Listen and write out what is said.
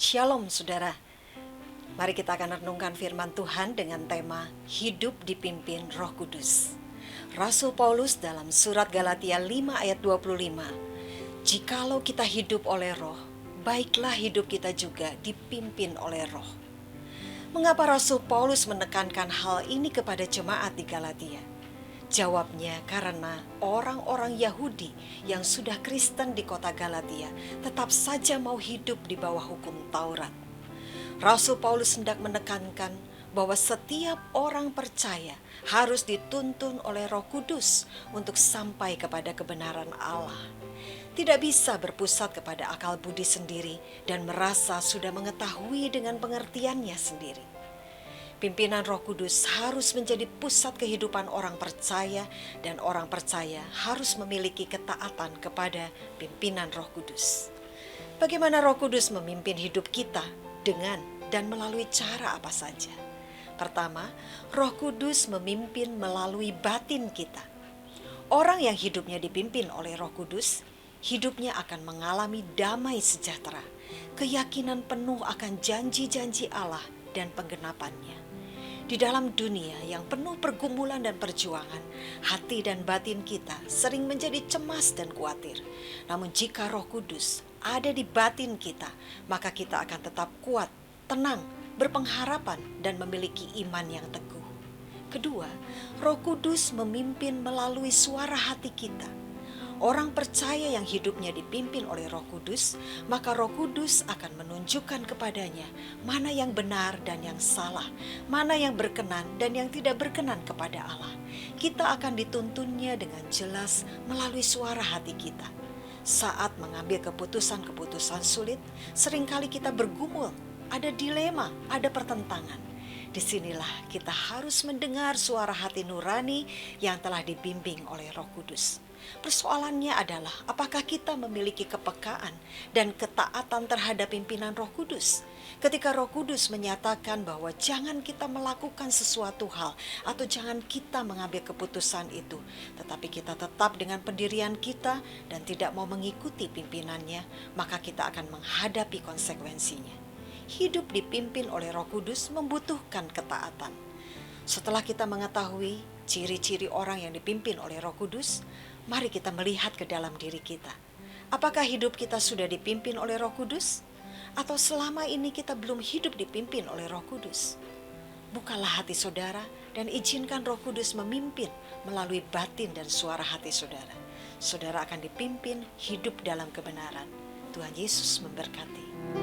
Shalom saudara, mari kita akan renungkan firman Tuhan dengan tema Hidup dipimpin Roh Kudus. Rasul Paulus dalam surat Galatia 5 ayat 25, jikalau kita hidup oleh roh, baiklah hidup kita juga dipimpin oleh roh. Mengapa Rasul Paulus menekankan hal ini kepada jemaat di Galatia? Jawabnya karena orang-orang Yahudi yang sudah Kristen di kota Galatia tetap saja mau hidup di bawah hukum Taurat. Rasul Paulus hendak menekankan bahwa setiap orang percaya harus dituntun oleh Roh Kudus untuk sampai kepada kebenaran Allah. Tidak bisa berpusat kepada akal budi sendiri dan merasa sudah mengetahui dengan pengertiannya sendiri. Pimpinan Roh Kudus harus menjadi pusat kehidupan orang percaya, dan orang percaya harus memiliki ketaatan kepada pimpinan Roh Kudus. Bagaimana Roh Kudus memimpin hidup kita dengan dan melalui cara apa saja? Pertama, Roh Kudus memimpin melalui batin kita. Orang yang hidupnya dipimpin oleh Roh Kudus, hidupnya akan mengalami damai sejahtera, keyakinan penuh akan janji-janji Allah dan penggenapannya. Di dalam dunia yang penuh pergumulan dan perjuangan, hati dan batin kita sering menjadi cemas dan khawatir. Namun jika Roh Kudus ada di batin kita, maka kita akan tetap kuat, tenang, berpengharapan, dan memiliki iman yang teguh. Kedua, Roh Kudus memimpin melalui suara hati kita. Orang percaya yang hidupnya dipimpin oleh Roh Kudus, maka Roh Kudus akan menunjukkan kepadanya mana yang benar dan yang salah, mana yang berkenan dan yang tidak berkenan kepada Allah. Kita akan dituntunnya dengan jelas melalui suara hati kita. Saat mengambil keputusan-keputusan sulit, seringkali kita bergumul, ada dilema, ada pertentangan. Disinilah kita harus mendengar suara hati nurani yang telah dibimbing oleh Roh Kudus. Persoalannya adalah apakah kita memiliki kepekaan dan ketaatan terhadap pimpinan Roh Kudus. Ketika Roh Kudus menyatakan bahwa jangan kita melakukan sesuatu hal atau jangan kita mengambil keputusan itu, tetapi kita tetap dengan pendirian kita dan tidak mau mengikuti pimpinannya, maka kita akan menghadapi konsekuensinya. Hidup dipimpin oleh Roh Kudus membutuhkan ketaatan. Setelah kita mengetahui ciri-ciri orang yang dipimpin oleh Roh Kudus, mari kita melihat ke dalam diri kita. Apakah hidup kita sudah dipimpin oleh Roh Kudus? Atau selama ini kita belum hidup dipimpin oleh Roh Kudus? Bukalah hati saudara dan izinkan Roh Kudus memimpin melalui batin dan suara hati saudara. Saudara akan dipimpin hidup dalam kebenaran. Tuhan Yesus memberkati.